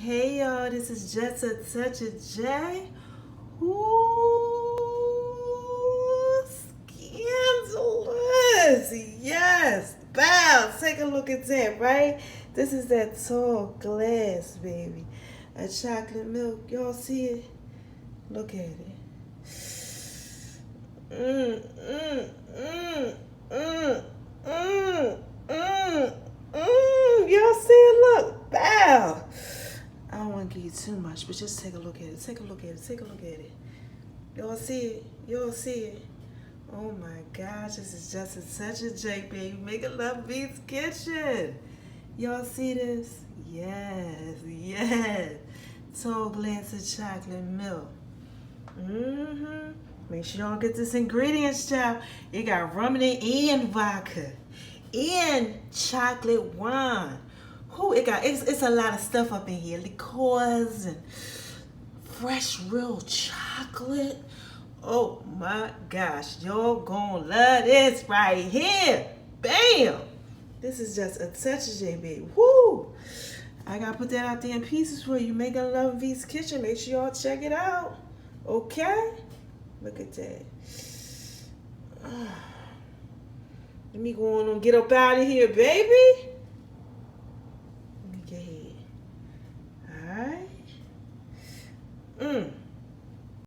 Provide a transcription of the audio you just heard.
Hey y'all, this is Just a Touch of J. Ooh, scandalous. Yes. Bow. Take a look at that, right? This is that tall glass, baby. A chocolate milk. Y'all see it? Look at it. Mm, mm, mm, mm, mm, mm, Y'all see it? Look. Bow. I don't want to give you too much, but just take a look at it. Take a look at it. Take a look at it. Y'all see it? Y'all see it? Oh my gosh, this is just such a J, baby. Making Love Beats Kitchen. Y'all see this? Yes, yes. Tall glass of chocolate milk. Make sure y'all get this ingredients, child. It got rum in it and vodka and chocolate wine. It's a lot of stuff up in here. Liqueurs and fresh real chocolate. Oh my gosh, y'all gonna love this right here. Bam! This is just a touch of JB. Woo! I gotta put that out there in pieces for you. Making Love V's Kitchen. Make sure y'all check it out. Okay? Look at that. Let me go on and get up out of here, baby.